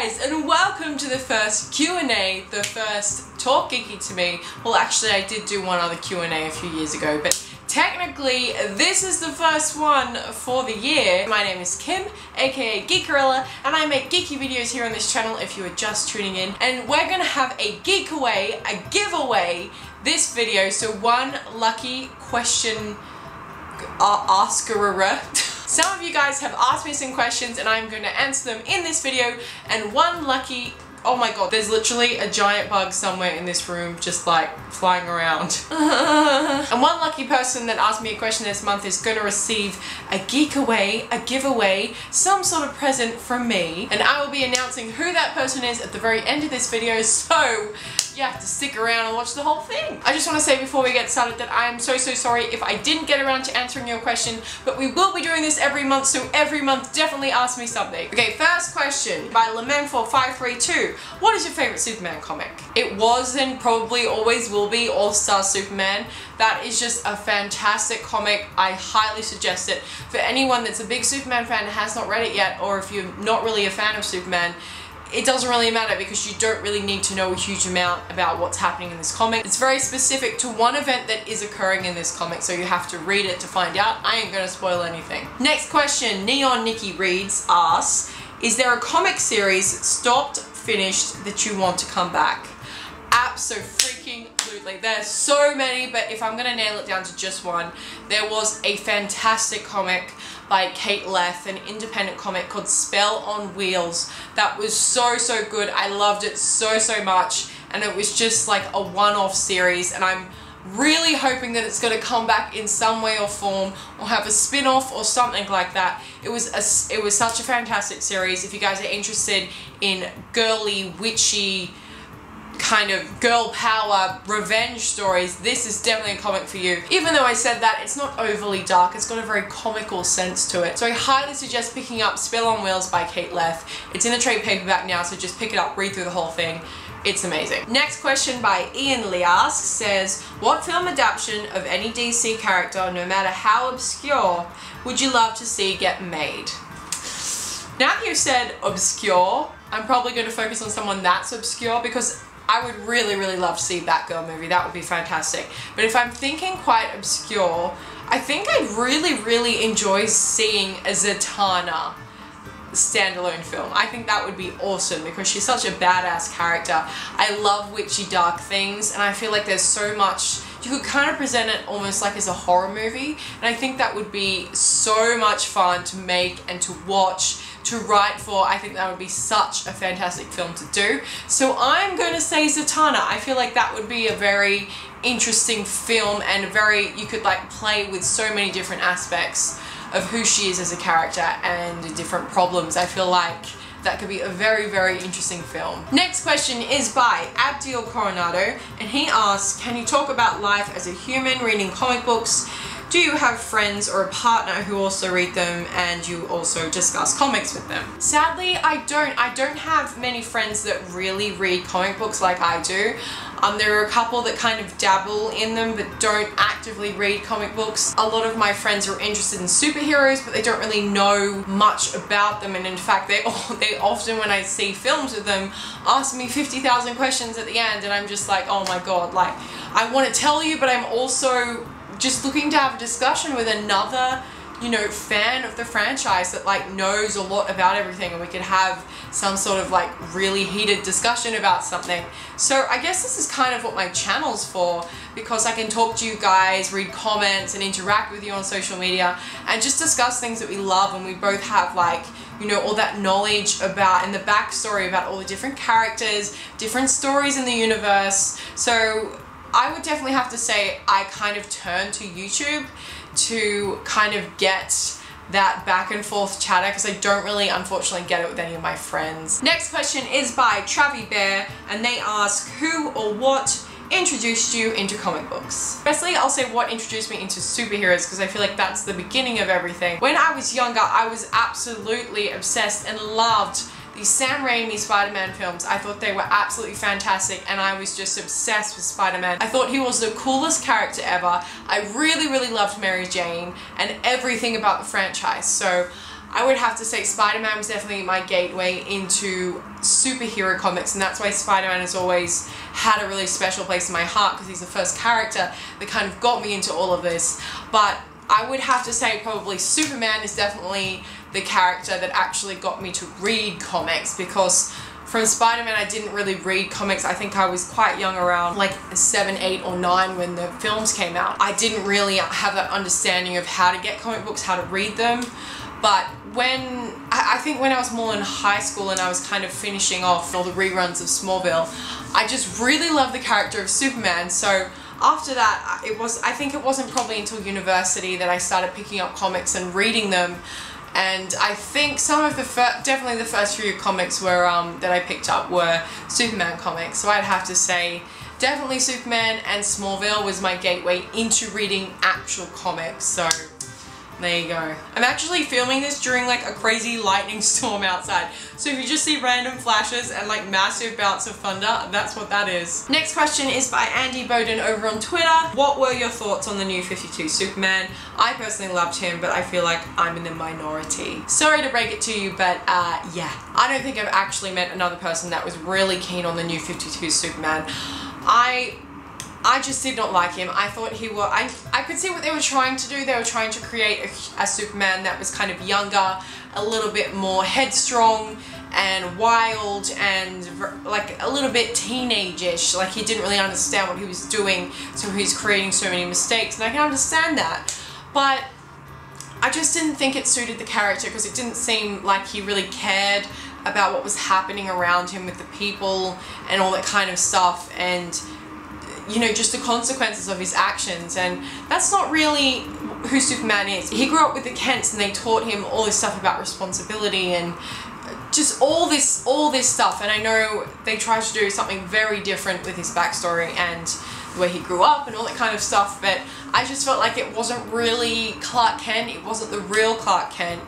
guys, and welcome to the first Q&A, the first Talk Geeky to Me. Well, actually I did do one other Q&A a few years ago, but technically this is the first one for the year. My name is Kim, aka Geekerella, and I make geeky videos here on this channel if you are just tuning in. And we're gonna have a geekaway, a giveaway this video, so one lucky question asker. Some of you guys have asked me some questions and I'm going to answer them in this video, and one lucky, oh my god, there's literally a giant bug somewhere in this room just like flying around. And one lucky person that asked me a question this month is going to receive a geekaway, a giveaway, some sort of present from me, and I will be announcing who that person is at the very end of this video, so you have to stick around and watch the whole thing. I just want to say before we get started that I am so sorry if I didn't get around to answering your question, but we will be doing this every month, so every month definitely ask me something. Okay, first question by Lament4532. What is your favorite Superman comic? It was and probably always will be All-Star Superman. That is just a fantastic comic. I highly suggest it for anyone that's a big Superman fan and has not read it yet, or if you're not really a fan of Superman. It doesn't really matter because you don't really need to know a huge amount about what's happening in this comic. It's very specific to one event that is occurring in this comic, so you have to read it to find out. I ain't gonna spoil anything. Next question, Neon Nikki Reads asks, is there a comic series stopped, finished, that you want to come back? Absolutely. There's so many, but if I'm gonna nail it down to just one, there was a fantastic comic by Kate Leth, an independent comic called Spell on Wheels that was so good. I loved it so much, and it was just like a one-off series, and I'm really hoping that it's going to come back in some way or form, or have a spin-off or something like that. It was such a fantastic series. If you guys are interested in girly, witchy, kind of girl power revenge stories, this is definitely a comic for you. Even though I said that, it's not overly dark, it's got a very comical sense to it. So I highly suggest picking up Spell on Wheels by Kate Leth. It's in a trade paperback now, so just pick it up, read through the whole thing. It's amazing. Next question by Ian Lee asks, says, what film adaptation of any DC character, no matter how obscure, would you love to see get made? Now that you've said obscure, I'm probably going to focus on someone that's obscure, because I would really love to see a Batgirl movie. That would be fantastic. But if I'm thinking quite obscure, I think I'd really enjoy seeing a Zatanna standalone film. I think that would be awesome because she's such a badass character. I love witchy dark things, and I feel like there's so much, you could kind of present it almost like as a horror movie, and I think that would be so much fun to make and to watch, to write for. I think that would be such a fantastic film to do. So I'm going to say Zatanna. I feel like that would be a very interesting film, and you could like play with so many different aspects of who she is as a character and the different problems. I feel like that could be a very interesting film. Next question is by Abdiel Coronado, and he asks, can you talk about life as a human reading comic books? Do you have friends or a partner who also read them and you also discuss comics with them? Sadly, I don't. I don't have many friends that really read comic books like I do. There are a couple that kind of dabble in them but don't actively read comic books. A lot of my friends are interested in superheroes, but they don't really know much about them, and in fact they often, when I see films with them, ask me 50,000 questions at the end, and I'm just like, oh my god, like, I want to tell you, but I'm also just looking to have a discussion with another, you know, fan of the franchise that like knows a lot about everything, and we could have some sort of like really heated discussion about something. So I guess this is kind of what my channel's for, because I can talk to you guys, read comments, and interact with you on social media, and just discuss things that we love, and we both have like, you know, all that knowledge about, and the backstory about all the different characters, different stories in the universe. So I would definitely have to say I kind of turn to YouTube to kind of get that back and forth chatter, because I don't really, unfortunately, get it with any of my friends. Next question is by Travi Bear, and they ask, who or what introduced you into comic books? Firstly, I'll say what introduced me into superheroes, because I feel like that's the beginning of everything. When I was younger, I was absolutely obsessed and loved the Sam Raimi Spider-Man films. I thought they were absolutely fantastic, and I was just obsessed with Spider-Man. I thought he was the coolest character ever. I really loved Mary Jane and everything about the franchise. So I would have to say Spider-Man was definitely my gateway into superhero comics, and that's why Spider-Man has always had a really special place in my heart, because he's the first character that kind of got me into all of this. But I would have to say probably Superman is definitely the character that actually got me to read comics, because from Spider-Man I didn't really read comics. I think I was quite young, around like 7, 8 or 9 when the films came out. I didn't really have that understanding of how to get comic books, how to read them. But I think when I was more in high school and I was kind of finishing off all the reruns of Smallville, I just really loved the character of Superman. So after that, I think it wasn't probably until university that I started picking up comics and reading them. And I think some of the definitely the first few comics were that I picked up were Superman comics. So I'd have to say definitely Superman, and Smallville was my gateway into reading actual comics. So there you go. I'm actually filming this during like a crazy lightning storm outside. So if you just see random flashes and like massive bouts of thunder, that's what that is. Next question is by Andy Bowden over on Twitter. What were your thoughts on the new 52 Superman? I personally loved him, but I feel like I'm in the minority. Sorry to break it to you, but yeah. I don't think I've actually met another person that was really keen on the new 52 Superman. I just did not like him. I thought he was, I could see what they were trying to do. They were trying to create a Superman that was kind of younger, a little bit more headstrong and wild, and like a little bit teenage-ish. Like he didn't really understand what he was doing, so he was creating so many mistakes, and I can understand that. But I just didn't think it suited the character, because it didn't seem like he really cared about what was happening around him with the people and all that kind of stuff, and you know, just the consequences of his actions. And that's not really who Superman is. He grew up with the Kents, and they taught him all this stuff about responsibility and just all this stuff. And I know they tried to do something very different with his backstory and the way he grew up and all that kind of stuff, but I just felt like it wasn't really Clark Kent. It wasn't the real Clark Kent.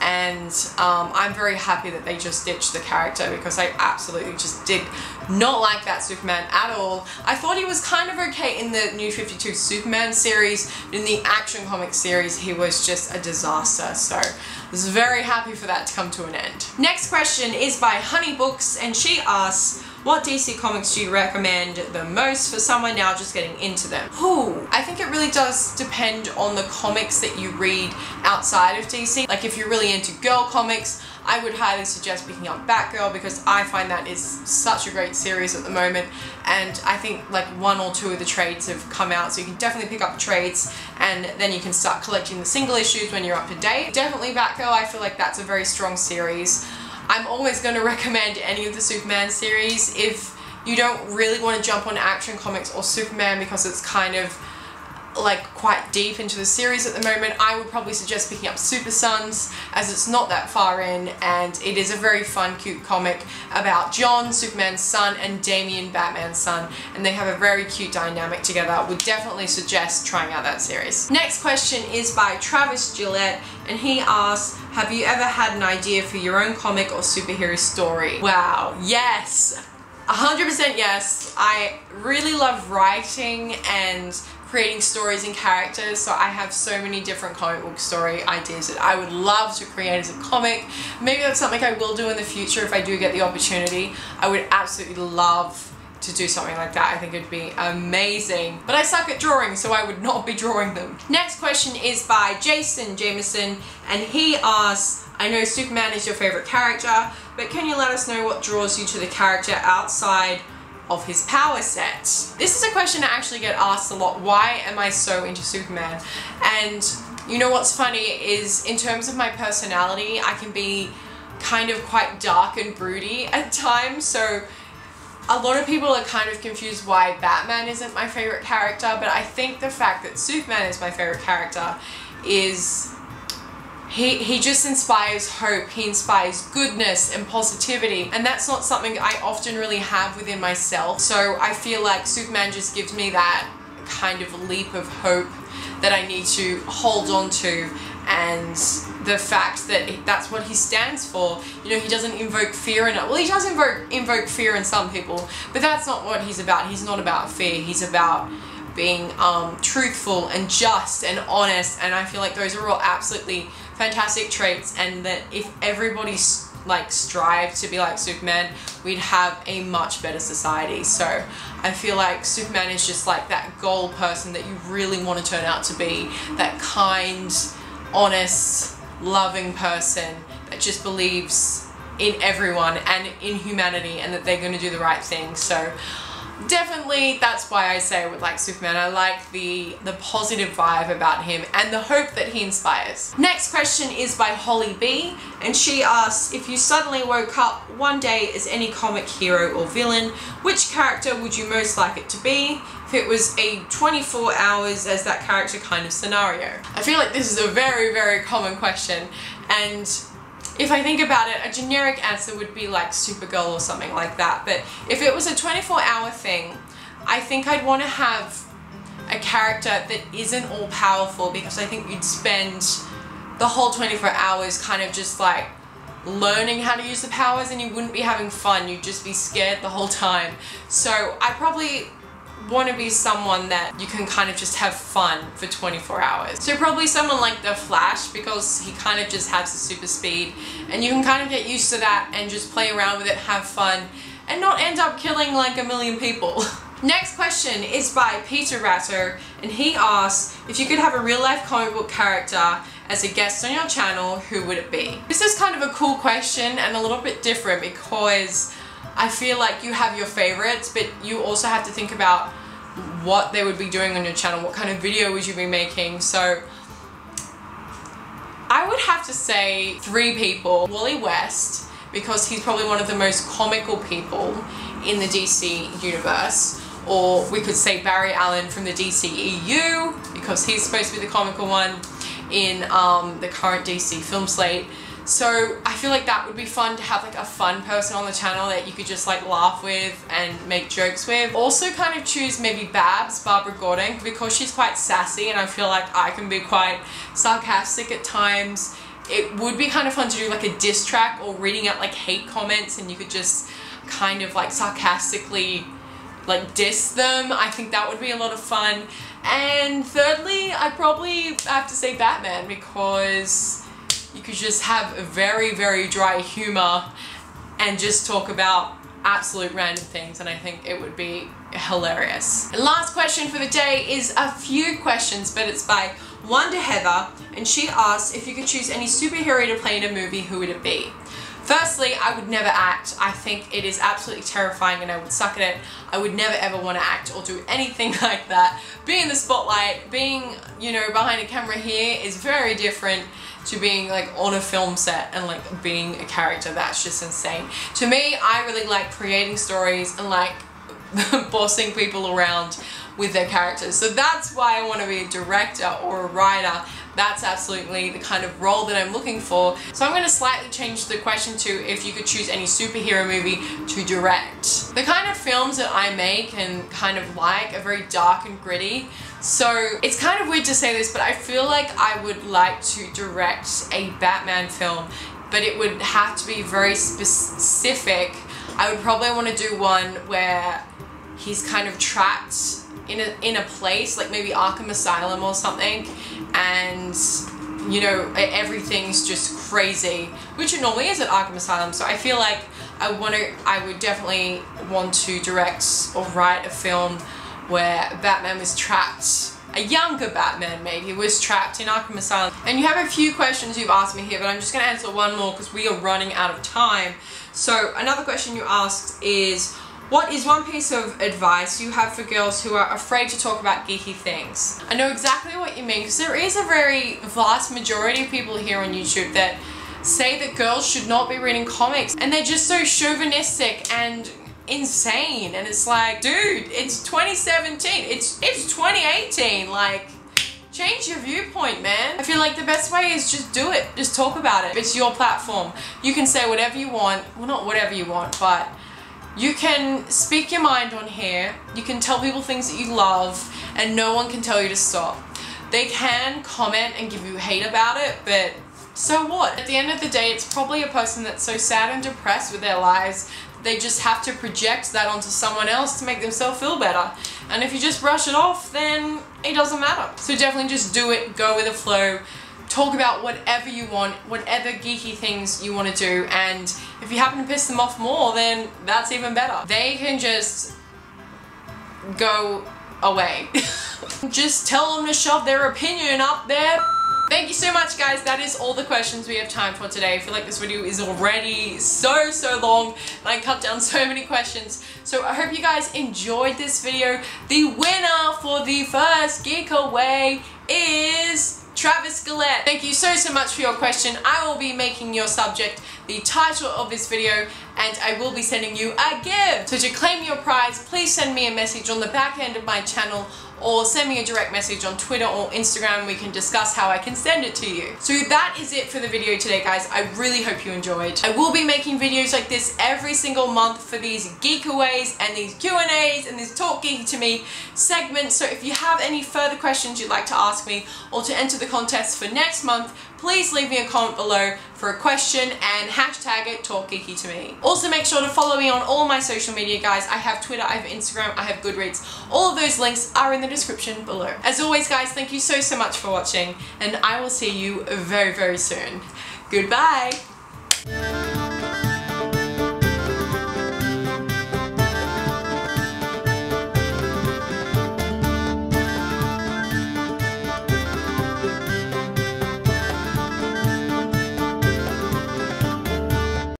And I'm very happy that they just ditched the character, because I absolutely just did not like that Superman at all. I thought he was kind of okay in the New 52 Superman series, but in the Action Comics series he was just a disaster. So I was very happy for that to come to an end. Next question is by Honey Books, and she asks, what DC comics do you recommend the most for someone now just getting into them? Ooh, I think it really does depend on the comics that you read outside of DC. Like if you're really into girl comics, I would highly suggest picking up Batgirl, because I find that is such a great series at the moment, and I think like 1 or 2 of the trades have come out, so you can definitely pick up the trades and then you can start collecting the single issues when you're up to date. Definitely Batgirl, I feel like that's a very strong series. I'm always going to recommend any of the Superman series if you don't really want to jump on Action Comics or Superman, because it's kind of like quite deep into the series at the moment. I would probably suggest picking up Super Sons, as it's not that far in, and it is a very fun, cute comic about John, Superman's son, and Damian, Batman's son, and they have a very cute dynamic together. Would definitely suggest trying out that series. Next question is by Travis Gillette, and he asks, have you ever had an idea for your own comic or superhero story? Wow, yes! 100% yes. I really love writing and creating stories and characters, so I have so many different comic book story ideas that I would love to create as a comic. Maybe that's something I will do in the future if I do get the opportunity. I would absolutely love to do something like that. I think it'd be amazing. But I suck at drawing, so I would not be drawing them. Next question is by Jason Jameson, and he asks, I know Superman is your favorite character, but can you let us know what draws you to the character outside of his power set? This is a question I actually get asked a lot. Why am I so into Superman? And you know what's funny is, in terms of my personality, I can be kind of quite dark and broody at times, so a lot of people are kind of confused why Batman isn't my favorite character, but I think the fact that Superman is my favorite character is he just inspires hope, he inspires goodness and positivity, and that's not something I often really have within myself. So I feel like Superman just gives me that kind of leap of hope that I need to hold on to, and the fact that that's what he stands for. You know, he doesn't invoke fear in it. Well, he does invoke fear in some people, but that's not what he's about. He's not about fear. He's about being truthful and just and honest, and I feel like those are all absolutely fantastic traits, and that if everybody like strived to be like Superman, we'd have a much better society. So I feel like Superman is just like that goal person that you really want to turn out to be, that kind, honest, loving person that just believes in everyone and in humanity and that they're going to do the right thing. So definitely that's why I say I would like Superman. I like the positive vibe about him and the hope that he inspires. Next question is by Holly B, and she asks, if you suddenly woke up one day as any comic hero or villain, which character would you most like it to be? If it was a 24 hours as that character kind of scenario. I feel like this is a very, very common question, and if I think about it, a generic answer would be like Supergirl or something like that. But if it was a 24-hour thing, I think I'd want to have a character that isn't all powerful, because I think you'd spend the whole 24 hours kind of just like learning how to use the powers, and you wouldn't be having fun. You'd just be scared the whole time. So I probably want to be someone that you can kind of just have fun for 24 hours. So probably someone like the Flash, because he kind of just has the super speed and you can kind of get used to that and just play around with it, have fun, and not end up killing like a million people. Next question is by Peter Ratto, and he asks, if you could have a real life comic book character as a guest on your channel, who would it be? This is kind of a cool question and a little bit different, because I feel like you have your favorites, but you also have to think about what they would be doing on your channel, what kind of video would you be making. So I would have to say 3 people. Wally West, because he's probably one of the most comical people in the DC universe. Or we could say Barry Allen from the DCEU, because he's supposed to be the comical one in the current DC film slate. So I feel like that would be fun, to have like a fun person on the channel that you could just like laugh with and make jokes with. Also kind of choose maybe Barbara Gordon, because she's quite sassy and I feel like I can be quite sarcastic at times. It would be kind of fun to do like a diss track or reading out like hate comments, and you could just kind of like sarcastically like diss them. I think that would be a lot of fun. And thirdly, I'd probably have to say Batman, because you could just have a very, very dry humor and just talk about absolute random things, and I think it would be hilarious. And last question for the day is a few questions, but it's by Wonder Heather, and she asks, if you could choose any superhero to play in a movie, who would it be? Firstly, I would never act. I think it is absolutely terrifying and I would suck at it. I would never ever want to act or do anything like that. Being in the spotlight, being, you know, behind a camera here is very different to being like on a film set and like being a character. That's just insane. To me, I really like creating stories and like bossing people around with their characters. So that's why I want to be a director or a writer. That's absolutely the kind of role that I'm looking for. So I'm going to slightly change the question to, if you could choose any superhero movie to direct. The kind of films that I make and kind of like are very dark and gritty. So it's kind of weird to say this, but I feel like I would like to direct a Batman film, but it would have to be very specific. I would probably want to do one where he's kind of trapped in a place, like maybe Arkham Asylum or something, and you know, everything's just crazy, which it normally is at Arkham Asylum. So I feel like I would definitely want to direct or write a film where Batman was trapped, a younger Batman maybe, was trapped in Arkham Asylum. And you have a few questions you've asked me here, but I'm just going to answer one more because we are running out of time. So another question you asked is, what is one piece of advice you have for girls who are afraid to talk about geeky things? I know exactly what you mean, because there is a very vast majority of people here on YouTube that say that girls should not be reading comics, and they're just so chauvinistic and insane. And it's like, dude, it's 2017, it's 2018, like, change your viewpoint, man. I feel like the best way is just do it, just talk about it. It's your platform. You can say whatever you want, well, not whatever you want, but you can speak your mind on here. You can tell people things that you love, and no one can tell you to stop. They can comment and give you hate about it, but so what? At the end of the day, it's probably a person that's so sad and depressed with their lives, they just have to project that onto someone else to make themselves feel better. And if you just brush it off, then it doesn't matter. So definitely just do it, go with the flow. talk about whatever you want, whatever geeky things you want to do, and if you happen to piss them off more, then that's even better. They can just go away. Just tell them to shove their opinion up there. Thank you so much, guys. That is all the questions we have time for today. I feel like this video is already so long and I cut down so many questions. So I hope you guys enjoyed this video. The winner for the first Geek Away is Travis Gillette. Thank you so much for your question. I will be making your subject the title of this video and I will be sending you a gift. So to claim your prize, please send me a message on the back end of my channel or send me a direct message on Twitter or Instagram. We can discuss how I can send it to you. So that is it for the video today, guys. I really hope you enjoyed. I will be making videos like this every single month for these Geekaways and these Q&As and this Talk Geeky to Me segments. So if you have any further questions you'd like to ask me or to enter the contest for next month, please leave me a comment below for a question and hashtag it Talk Geeky to Me. Also make sure to follow me on all my social media, guys. I have Twitter, I have Instagram, I have Goodreads. All of those links are in the description below. As always, guys, thank you so much for watching and I will see you very soon. Goodbye!